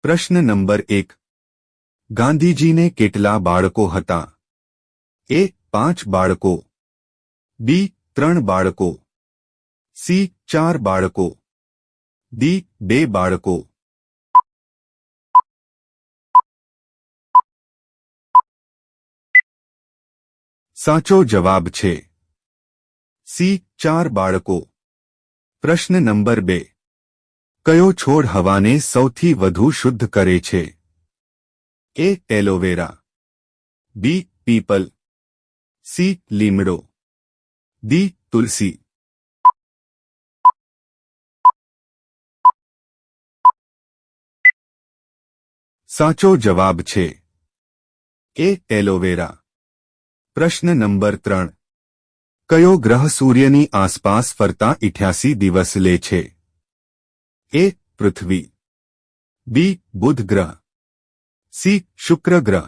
પ્રશ્ન નંબર 1. ગાંધીજીને કેટલા બાળકો હતા? એ 5 બાળકો, બી 3 બાળકો, સી 4 બાળકો, ડી 2 બાળકો. સાચો જવાબ છે સી 4 બાળકો. પ્રશ્ન નંબર 2. કયો છોડ હવાને સૌથી વધુ શુદ્ધ કરે છે? એ એલોવેરા, બી પીપલ, સી લીમડો, ડી તુલસી. સાચો જવાબ છે એ એલોવેરા. પ્રશ્ન નંબર 3. કયો ગ્રહ સૂર્યની આસપાસ ફરતા 88 દિવસ લે છે? એ પૃથ્વી, બી બુધ ગ્રહ, સી શુક્ર ગ્રહ,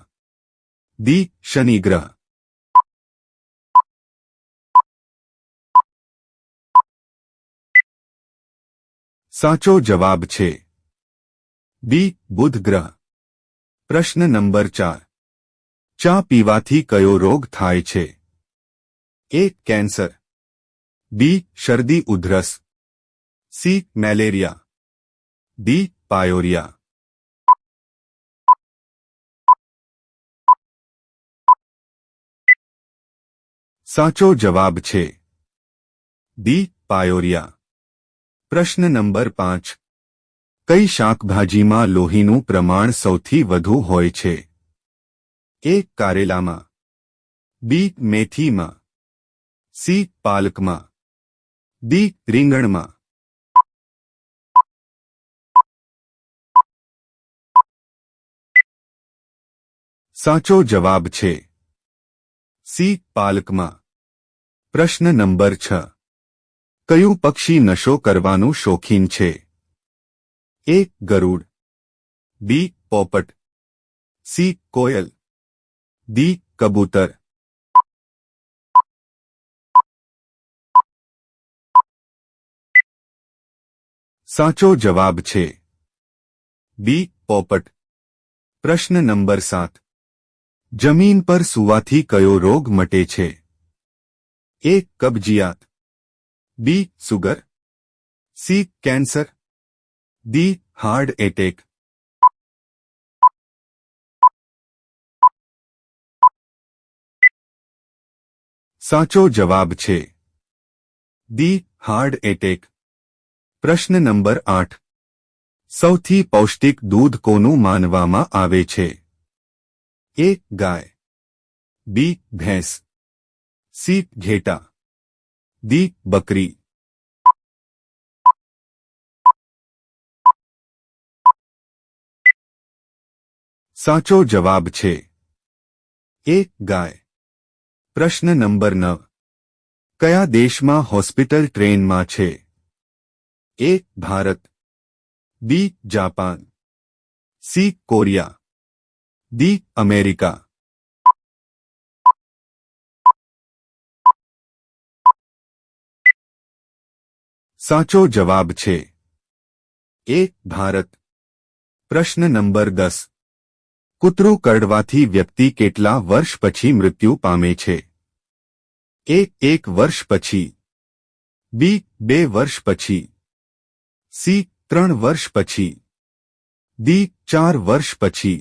ડી શનિ ગ્રહ. સાચો જવાબ છે બી બુધ ગ્રહ. પ્રશ્ન નંબર 4. ચા પીવાથી કયો રોગ થાય છે? એ કેન્સર, બી શરદી ઉધરસ, સી મેલેરિયા, ડી પાયોરિયા. સાચો જવાબ છે ડી પાયોરિયા. પ્રશ્ન નંબર 5. કઈ શાકભાજીમાં લોહીનું પ્રમાણ સૌથી વધુ હોય છે? એ કારેલામાં, બી મેથીમાં, સી પાલકમાં, ડી રીંગણમાં. સાચો જવાબ છે સી પાલકમાં. પ્રશ્ન નંબર 6. કયું પક્ષી નશો કરવાનું શોખીન છે? એ ગરુડ, બી પોપટ, સી કોયલ, ડી કબૂતર. સાચો જવાબ છે બી પોપટ. પ્રશ્ન નંબર 7. જમીન પર સૂવાથી કયો રોગ મટે છે? એ કબજિયાત, B sugar, C cancer, D heart attack. સાચો જવાબ છે ડી હાર્ટ એટેક. પ્રશ્ન નંબર 8. સૌથી પૌષ્ટિક દૂધ કોનું માનવામાં આવે છે? એ ગાય, બી ભેંસ, સી ઘેટા, ડી બકરી. સાચો જવાબ છે એ ગાય. પ્રશ્ન નંબર 9. કયા દેશમાં હોસ્પિટલ ટ્રેનમાં છે? A Bharat, B Japan, C Korea, D America. સાચો જવાબ છે એ ભારત. પ્રશ્ન નંબર 10. કૂતરું કરડવાથી વ્યક્તિ કેટલા વર્ષ પછી મૃત્યુ પામે છે? એ 1 વર્ષ પછી, બી 2 વર્ષ પછી, સી 3 વર્ષ પછી, ડી 4 વર્ષ પછી.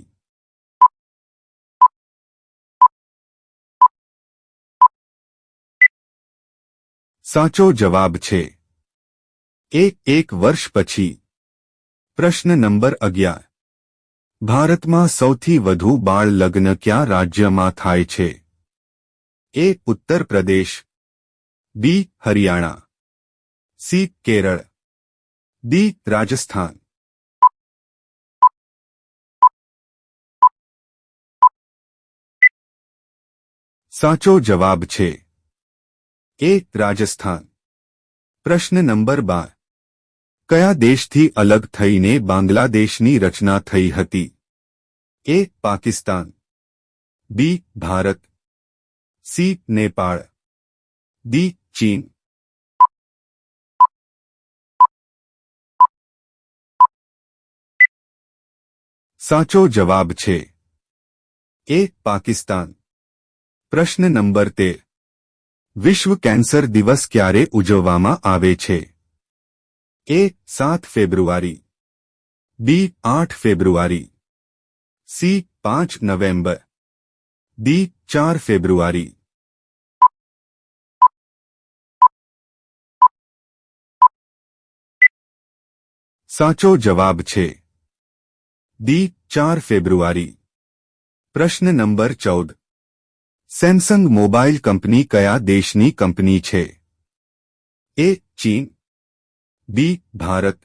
સાચો જવાબ છે એ 1 વર્ષ પછી. પ્રશ્ન નંબર 11. ભારતમાં સૌથી વધુ બાળ લગ્ન કયા રાજ્યમાં થાય છે? એ ઉત્તર પ્રદેશ, બી હરિયાણા, સી કેરળ, ડી રાજસ્થાન. સાચો જવાબ છે એ રાજસ્થાન. પ્રશ્ન નંબર 12. કયા દેશથી અલગ થઈને બાંગ્લાદેશની રચના થઈ હતી? એ પાકિસ્તાન, બી ભારત, સી નેપાળ, ડી ચીન. સાચો જવાબ છે એ પાકિસ્તાન. પ્રશ્ન નંબર 13. વિશ્વ કેન્સર દિવસ ક્યારે ઉજવવામાં આવે છે? એ 7 ફેબ્રુઆરી, બી 8 ફેબ્રુઆરી, સી 5 નવેમ્બર, ડી 4 ફેબ્રુઆરી. સાચો જવાબ છે ડી 4 ફેબ્રુઆરી. પ્રશ્ન નંબર 14. સેમસંગ મોબાઈલ કંપની કયા દેશની કંપની છે? એ ચીન, બી ભારત,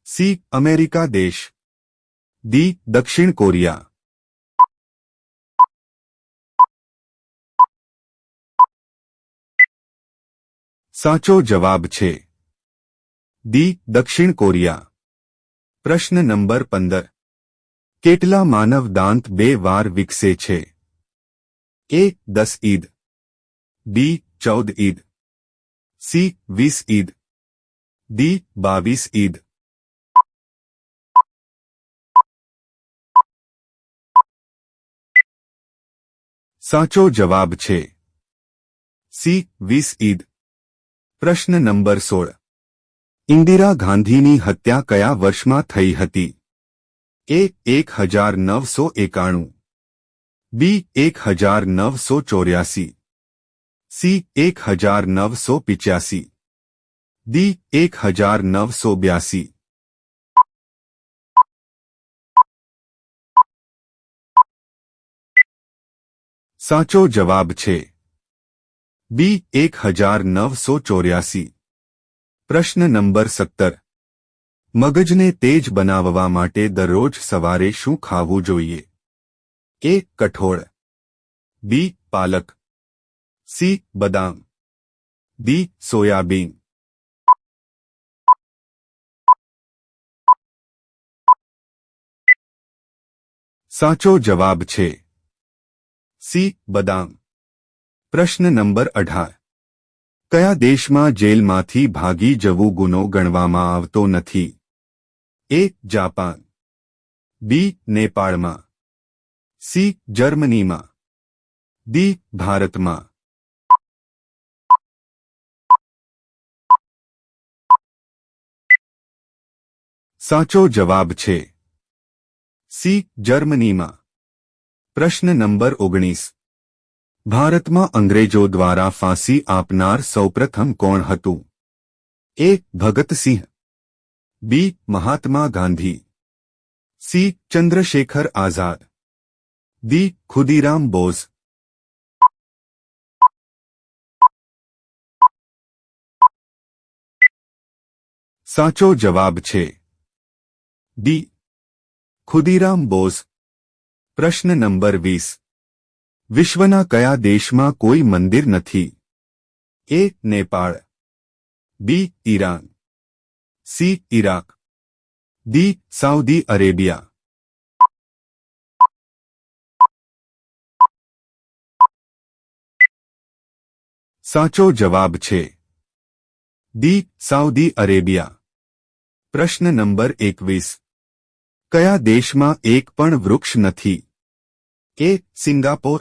સી અમેરિકા દેશ, ડી દક્ષિણ કોરિયા. સાચો જવાબ છે ડી દક્ષિણ કોરિયા. પ્રશ્ન નંબર 15. કેટલા માનવ દાંત 2 વાર વિકસે છે? એ 10 ઈદ, બી 14 ઈદ, સી 20 ઈદ, ડી 22 ઈદ. સાચો જવાબ છે સી 20 ઈદ. પ્રશ્ન નંબર 16. ઇન્દિરા ગાંધીની હત્યા કયા વર્ષમાં થઈ હતી? એ 1991, બી 1984, સી 1985, ડી 1982. સાચો જવાબ છે બી 1984. પ્રશ્ન નંબર 17. મગજને તેજ બનાવવા માટે દરરોજ સવારે શું ખાવું જોઈએ? એ કઠોળ, બી પાલક, સી બદામ, ડી સોયાબીન. સાચો જવાબ છે સી બદામ. પ્રશ્ન નંબર 18. કયા દેશમાં જેલમાંથી ભાગી જવું ગુનો ગણવામાં આવતો નથી? એ જાપાન, બી નેપાળમાં, સી જર્મનીમાં, ડી ભારતમાં. સાચો જવાબ છે સી જર્મનીમાં. પ્રશ્ન નંબર 19. ભારતમાં અંગ્રેજો દ્વારા ફાંસી આપનાર સૌપ્રથમ કોણ હતું? એ ભગતસિંહ, બી મહાત્મા ગાંધી, સી ચંદ્રશેખર આઝાદ, ડી ખુદીરામ બોઝ. સાચો જવાબ છે ડી ખુદીરામ બોઝ. પ્રશ્ન નંબર 20. વિશ્વના કયા દેશમાં કોઈ મંદિર નથી? A Nepal, B Iran, C Iraq, D Saudi Arabia. સાચો જવાબ છે ડી સાઉદી અરેબિયા. પ્રશ્ન નંબર 21. કયા દેશમાં એક પણ વૃક્ષ નથી? એ સિંગાપોર,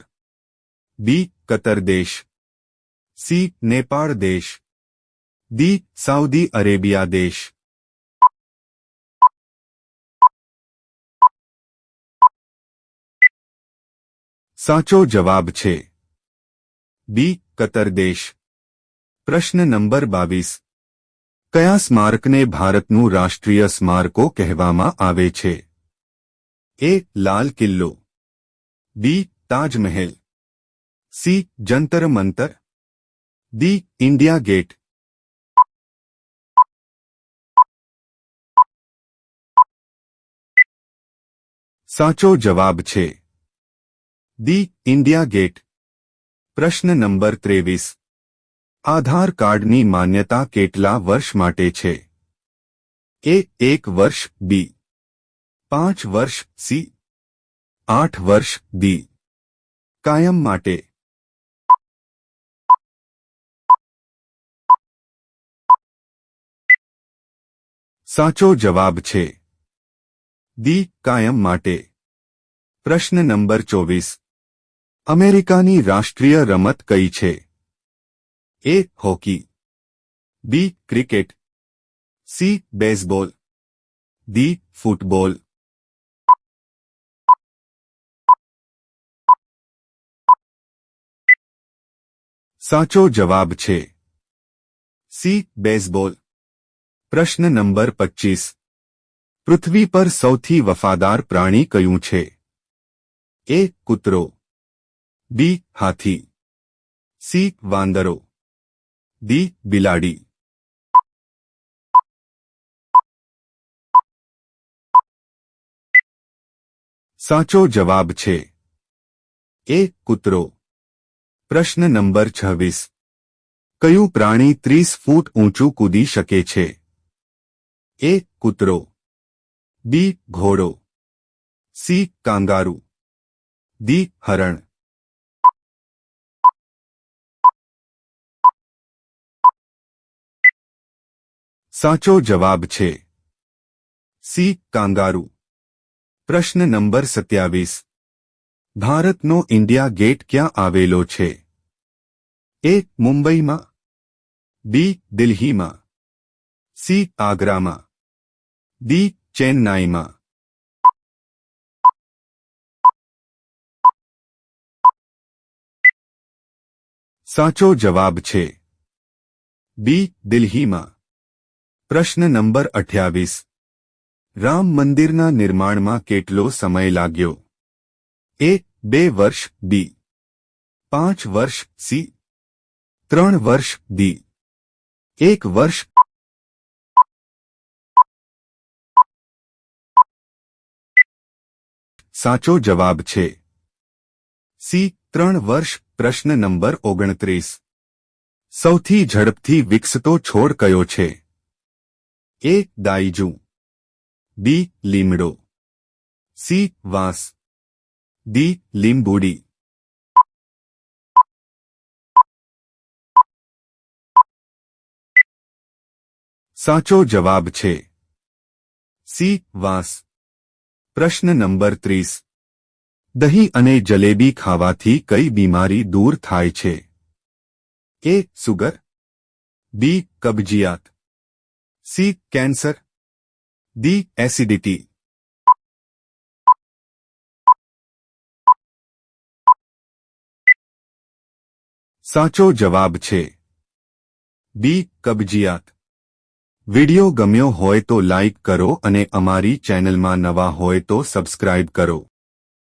બી કતર દેશ, સી નેપાળ દેશ, ડી સાઉદી અરેબિયા દેશ. સાચો જવાબ છે બી કતર દેશ. પ્રશ્ન નંબર 22. કયા સ્મારકને ભારતનું રાષ્ટ્રીય સ્મારકો કહેવામાં આવે છે? એ લાલ કિલ્લો, બી Taj Mahal, C Jantar Mantar, D India gate. સાચો જવાબ છે ડી ઇન્ડિયા ગેટ. પ્રશ્ન નંબર 23. આધાર કાર્ડની માન્યતા કેટલા વર્ષ માટે છે? એ 1 વર્ષ, બી 5 વર્ષ, સી 8 વર્ષ, ડી કાયમ માટે. સાચો જવાબ છે દી કાયમ માટે. પ્રશ્ન નંબર 24. અમેરિકાની રાષ્ટ્રીય રમત કઈ છે? A. Hockey. B. Cricket. C. Baseball. D. Football. સાચો જવાબ છે સી. બેઝબોલ. પ્રશ્ન નંબર 25. પૃથ્વી પર સૌથી વફાદાર પ્રાણી કયું છે? એ. કૂતરો. બી. હાથી. સી. વાંદરો. ડી. બિલાડી. સાચો જવાબ છે એ. કૂતરો. પ્રશ્ન નંબર 26. કયું પ્રાણી 30 ફૂટ ઊંચું કૂદી શકે છે? એ. કૂતરો. બી. ઘોડો. સી. કાંગારૂ. ડી. હરણ. સાચો જવાબ છે સી. કાંગારૂ. પ્રશ્ન નંબર 27. ભારતનો ઇન્ડિયા ગેટ ક્યાં આવેલો છે? એ. મુંબઈમાં. બી. દિલ્હીમાં. સી. આગ્રામાં. ડી. ચેન્નાઈમાં. સાચો જવાબ છે બી. દિલ્હીમાં. પ્રશ્ન નંબર 28. રામ મંદિરના નિર્માણમાં કેટલો સમય લાગ્યો? એ. 2 વર્ષ. બી. 5 વર્ષ. સી. 3 વર્ષ. ડી. 1 વર્ષ. સાચો જવાબ છે સી. 3 વર્ષ. પ્રશ્ન નંબર 29. સૌથી ઝડપથી વિકસતો છોડ કયો છે? એ. દાયજુ. બી. લીમડો. સી. વાંસ. ડી. લીંબુડી. સાચો જવાબ છે સી. વાંસ. પ્રશ્ન નંબર 30. દહીં અને જલેબી ખાવાથી કઈ બીમારી દૂર થાય છે? એ. સુગર. બી. કબજિયાત. સી. કેન્સર. ડી. એસિડિટી. સાચો જવાબ છે બી. કબજિયાત. વિડિયો ગમ્યો હોય તો લાઇક કરો અને અમારી ચેનલમાં નવા હોય તો સબસ્ક્રાઇબ કરો.